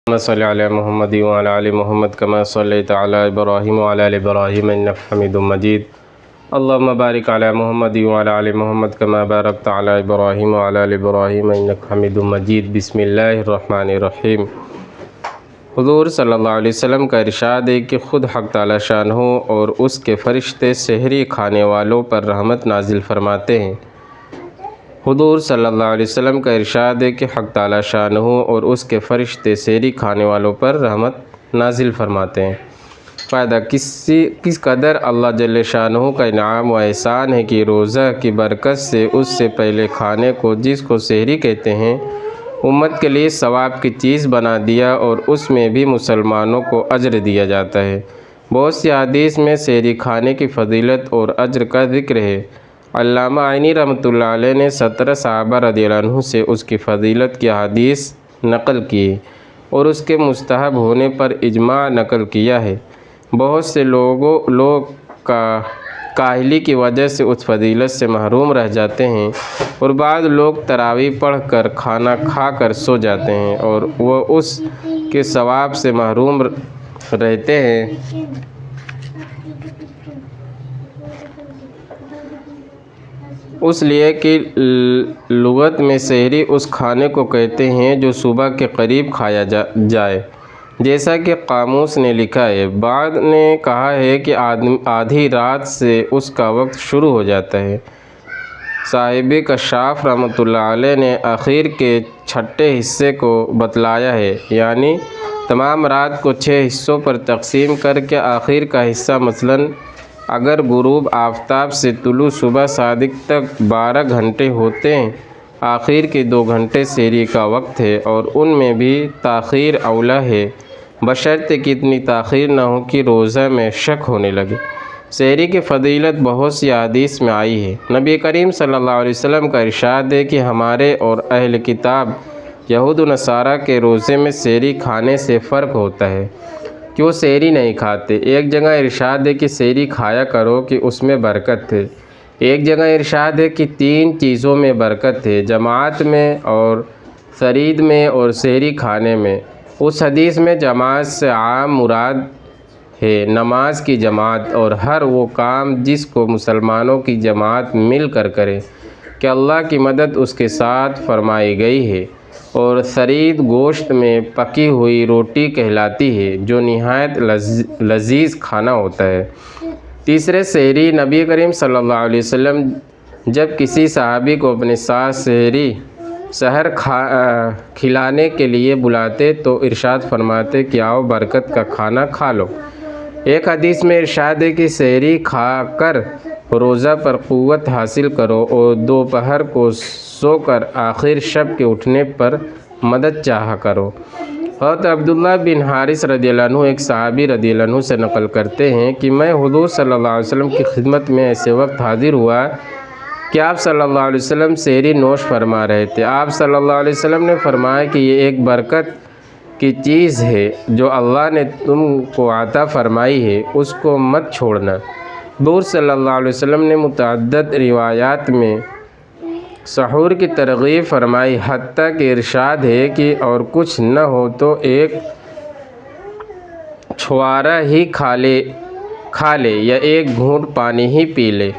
اللهم صل على محمد وعلى آل محمد كما صليت على إبراهيم وعلى آل إبراهيم إنك حميد مجيد. اللهم بارك على محمد وعلى آل محمد كما باركت على إبراهيم وعلى آل إبراهيم إنك حميد مجيد. بسم اللہ الرحمن الرحیم. حضور صلی اللہ علیہ وسلم کا ارشاد ہے کہ خود حق تعالی شانہ اور اس کے فرشتے سحری کھانے والوں پر رحمت نازل فرماتے ہیں. حضور صلی اللہ علیہ وسلم کا ارشاد ہے کہ حق تعالی شانہ اور اس کے فرشتے سحری کھانے والوں پر رحمت نازل فرماتے ہیں. فائدہ کس قدر اللہ جل شانہ کا انعام و احسان ہے کہ روزہ کی برکت سے اس سے پہلے کھانے کو جس کو سحری کہتے ہیں امت کے لیے ثواب کی چیز بنا دیا اور اس میں بھی مسلمانوں کو اجر دیا جاتا ہے. بہت سی حدیث میں سحری کھانے کی فضیلت اور اجر کا ذکر ہے. علامہ عینی رحمۃ اللہ علیہ نے 17 صحابہ رضی اللہ عنہ سے اس کی فضیلت کی حدیث نقل کی اور اس کے مستحب ہونے پر اجماع نقل کیا ہے. بہت سے لوگ کاہلی کی وجہ سے اس فضیلت سے محروم رہ جاتے ہیں اور بعض لوگ تراویح پڑھ کر کھانا کھا کر سو جاتے ہیں اور وہ اس کے ثواب سے محروم رہتے ہیں. اس لیے کہ لغت میں سحری اس کھانے کو کہتے ہیں جو صبح کے قریب کھایا جائے جیسا کہ قاموس نے لکھا ہے. بعض نے کہا ہے کہ آدھی رات سے اس کا وقت شروع ہو جاتا ہے. صاحب کشاف رحمۃ اللہ علیہ نے آخر کے چھٹے حصے کو بتلایا ہے، یعنی تمام رات کو 6 حصوں پر تقسیم کر کے آخر کا حصہ مثلاً اگر غروب آفتاب سے طلوع صبح صادق تک 12 گھنٹے ہوتے ہیں، آخر کے 2 گھنٹے سحری کا وقت ہے اور ان میں بھی تاخیر اولیٰ ہے بشرطے کہ اتنی تاخیر نہ ہو کہ روزہ میں شک ہونے لگے. سحری کی فضیلت بہت سی احادیث میں آئی ہے. نبی کریم صلی اللہ علیہ وسلم کا ارشاد ہے کہ ہمارے اور اہل کتاب یہود و نصارہ کے روزے میں سحری کھانے سے فرق ہوتا ہے کہ وہ سحری نہیں کھاتے. ایک جگہ ارشاد ہے کہ سحری کھایا کرو کہ اس میں برکت ہے. ایک جگہ ارشاد ہے کہ 3 چیزوں میں برکت ہے، جماعت میں اور فرید میں اور سحری کھانے میں. اس حدیث میں جماعت سے عام مراد ہے نماز کی جماعت اور ہر وہ کام جس کو مسلمانوں کی جماعت مل کر کرے کہ اللہ کی مدد اس کے ساتھ فرمائی گئی ہے. اور ثرید گوشت میں پکی ہوئی روٹی کہلاتی ہے جو نہایت لذیذ کھانا ہوتا ہے. تیسرے سحری. نبی کریم صلی اللہ علیہ وسلم جب کسی صحابی کو اپنے ساتھ سحر کھلانے کے لیے بلاتے تو ارشاد فرماتے کہ آؤ برکت کا کھانا کھا لو. ایک حدیث میں ارشاد ہے کہ سحری کھا کر روزہ پر قوت حاصل کرو اور دوپہر کو سو کر آخر شب کے اٹھنے پر مدد چاہا کرو. حضرت عبداللہ بن حارث رضی اللہ عنہ ایک صحابی رضی اللہ عنہ سے نقل کرتے ہیں کہ میں حضور صلی اللہ علیہ وسلم کی خدمت میں ایسے وقت حاضر ہوا کہ آپ صلی اللہ علیہ وسلم سحری نوش فرما رہے تھے. آپ صلی اللہ علیہ وسلم نے فرمایا کہ یہ ایک برکت کی چیز ہے جو اللہ نے تم کو عطا فرمائی ہے، اس کو مت چھوڑنا. حضور صلی اللہ علیہ وسلم نے متعدد روایات میں سحور کی ترغیب فرمائی، حتیٰ کہ ارشاد ہے کہ اور کچھ نہ ہو تو ایک چھوارا ہی کھا لے یا ایک گھونٹ پانی ہی پی لے.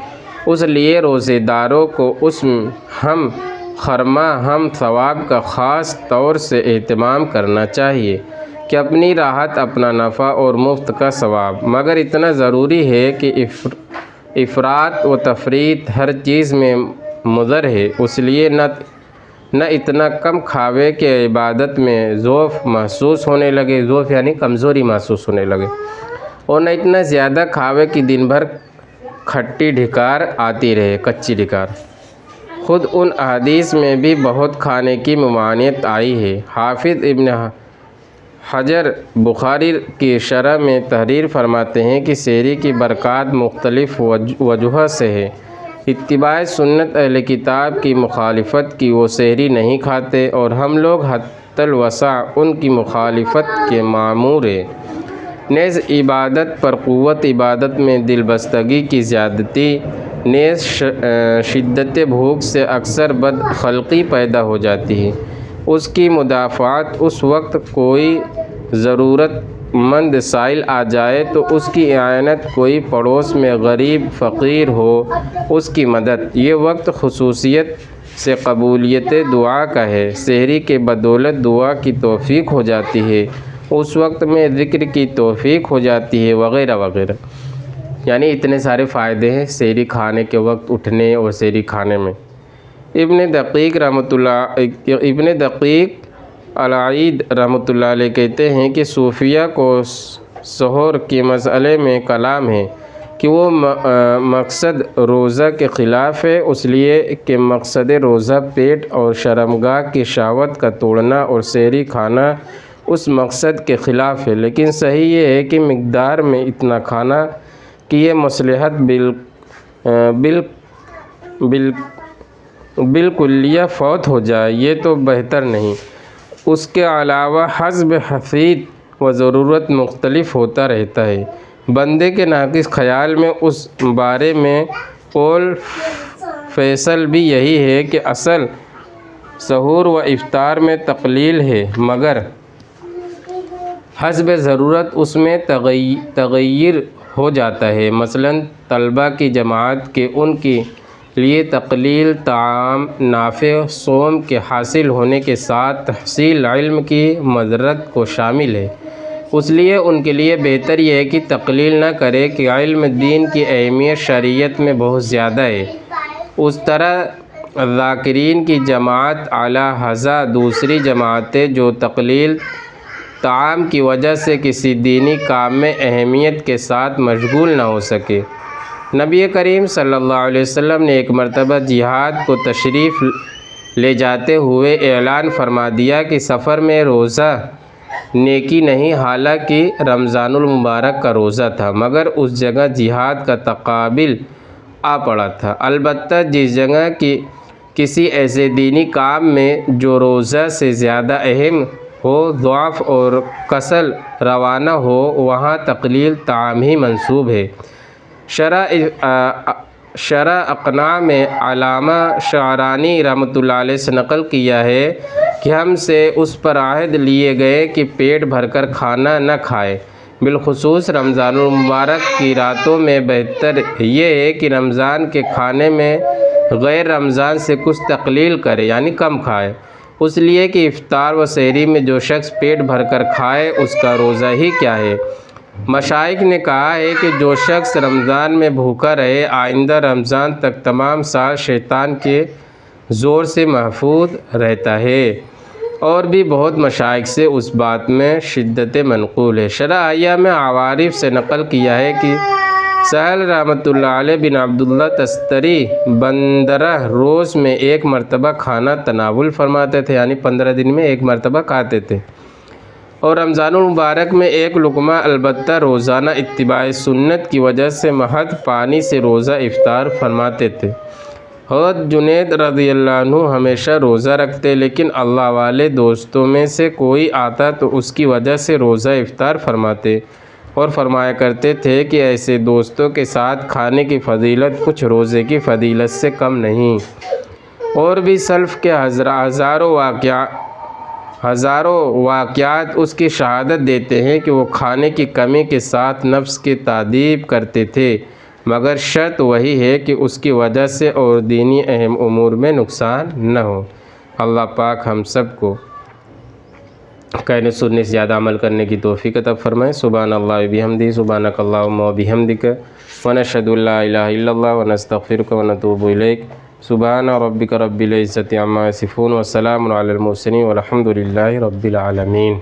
اس لیے روزے داروں کو اس خرما ہم ثواب کا خاص طور سے اہتمام کرنا چاہیے کہ اپنی راحت، اپنا نفع اور مفت کا ثواب. مگر اتنا ضروری ہے کہ افراط و تفریط ہر چیز میں مضر ہے. اس لیے نہ اتنا کم کھاوے کہ عبادت میں ضعف محسوس ہونے لگے، ضعف یعنی کمزوری محسوس ہونے لگے، اور نہ اتنا زیادہ کھاوے کہ دن بھر کھٹی ڈھکار آتی رہے، کچی ڈھکار. خود ان احادیث میں بھی بہت کھانے کی ممانعت آئی ہے. حافظ ابن حجر بخاری کی شرح میں تحریر فرماتے ہیں کہ سحری کی برکات مختلف وجوہ سے ہے. اتباع سنت اہل کتاب کی مخالفت کی وہ سحری نہیں کھاتے اور ہم لوگ حتی الوسع ان کی مخالفت کے مامور ہیں. نیز عبادت پر قوت، عبادت میں دل بستگی کی زیادتی، نیز شدت بھوک سے اکثر بد خلقی پیدا ہو جاتی ہے. اس کی مدافعت اس وقت کوئی ضرورت مند سائل آ جائے تو اس کی اعانت، کوئی پڑوس میں غریب فقیر ہو اس کی مدد، یہ وقت خصوصیت سے قبولیت دعا کا ہے۔ سحری کے بدولت دعا کی توفیق ہو جاتی ہے، اس وقت میں ذکر کی توفیق ہو جاتی ہے، وغیرہ وغیرہ۔ یعنی اتنے سارے فائدے ہیں سحری کھانے کے وقت اٹھنے اور سحری کھانے میں۔ ابن دقیق العید رحمۃ اللہ علیہ کہتے ہیں کہ صوفیہ کو سحور کے مسئلے میں کلام ہے کہ وہ مقصد روزہ کے خلاف ہے، اس لیے کہ مقصد روزہ پیٹ اور شرمگاہ کی شہوت کا توڑنا اور سحری کھانا اس مقصد کے خلاف ہے، لیکن صحیح یہ ہے کہ مقدار میں اتنا کھانا کہ یہ مصلحت بالکلیہ فوت ہو جائے، یہ تو بہتر نہیں۔ اس کے علاوہ حسب حفیظ و ضرورت مختلف ہوتا رہتا ہے۔ بندے کے ناقص خیال میں اس بارے میں قول فیصل بھی یہی ہے کہ اصل سحور و افطار میں تقلیل ہے، مگر حسب ضرورت اس میں تغیر ہو جاتا ہے۔ مثلاً طلبہ کی جماعت کے ان کے لیے تقلیل طعام نافع صوم کے حاصل ہونے کے ساتھ تحصیل علم کی مضرت کو شامل ہے، اس لیے ان کے لیے بہتر یہ ہے کہ تقلیل نہ کرے کہ علم دین کی اہمیت شریعت میں بہت زیادہ ہے۔ اس طرح ذاکرین کی جماعت علی ھذا دوسری جماعتیں جو تقلیل طعام کی وجہ سے کسی دینی کام میں اہمیت کے ساتھ مشغول نہ ہو سکے۔ نبی کریم صلی اللہ علیہ وسلم نے ایک مرتبہ جہاد کو تشریف لے جاتے ہوئے اعلان فرما دیا کہ سفر میں روزہ نیکی نہیں، حالانکہ رمضان المبارک کا روزہ تھا، مگر اس جگہ جہاد کا تقابل آ پڑا تھا۔ البتہ جس جگہ کی کسی ایسے دینی کام میں جو روزہ سے زیادہ اہم ہو، ضعف اور کسل روانہ ہو، وہاں تقلیل طعام ہی منسوب ہے۔ شرح اقناع میں علامہ شعرانی رحمۃ اللہ علیہ سے نقل کیا ہے کہ ہم سے اس پر عہد لیے گئے کہ پیٹ بھر کر کھانا نہ کھائے، بالخصوص رمضان المبارک کی راتوں میں۔ بہتر یہ ہے کہ رمضان کے کھانے میں غیر رمضان سے کچھ تقلیل کرے، یعنی کم کھائے، اس لیے کہ افطار و سحری میں جو شخص پیٹ بھر کر کھائے اس کا روزہ ہی کیا ہے۔ مشائخ نے کہا ہے کہ جو شخص رمضان میں بھوکا رہے، آئندہ رمضان تک تمام سال شیطان کے زور سے محفوظ رہتا ہے۔ اور بھی بہت مشائخ سے اس بات میں شدت منقول ہے۔ شرح ایام عوارف سے نقل کیا ہے کہ سہل رحمۃ اللہ علیہ بن عبداللہ تستری بندرہ روز میں ایک مرتبہ کھانا تناول فرماتے تھے، یعنی 15 دن میں ایک مرتبہ کھاتے تھے، اور رمضان المبارک میں ایک لقمہ، البتہ روزانہ اتباع سنت کی وجہ سے محض پانی سے روزہ افطار فرماتے تھے۔ حضرت جنید رضی اللہ عنہ ہمیشہ روزہ رکھتے، لیکن اللہ والے دوستوں میں سے کوئی آتا تو اس کی وجہ سے روزہ افطار فرماتے، اور فرمایا کرتے تھے کہ ایسے دوستوں کے ساتھ کھانے کی فضیلت کچھ روزے کی فضیلت سے کم نہیں۔ اور بھی سلف کے ہزاروں واقعات اس کی شہادت دیتے ہیں کہ وہ کھانے کی کمی کے ساتھ نفس کی تادیب کرتے تھے، مگر شرط وہی ہے کہ اس کی وجہ سے اور دینی اہم امور میں نقصان نہ ہو۔ اللہ پاک ہم سب کو کہنے سننے سے زیادہ عمل کرنے کی توفیق عطا فرمائے۔ سبحان اللہ و بحمدہ، سبحانک اللہم و بحمدک، ونشہد ان لا الہ الا اللہ ونستغفرک ونتوب الیک۔ سبحان ربک رب العزۃ عما یصفون وسلام علی المرسلین والحمد للہ رب العالمین۔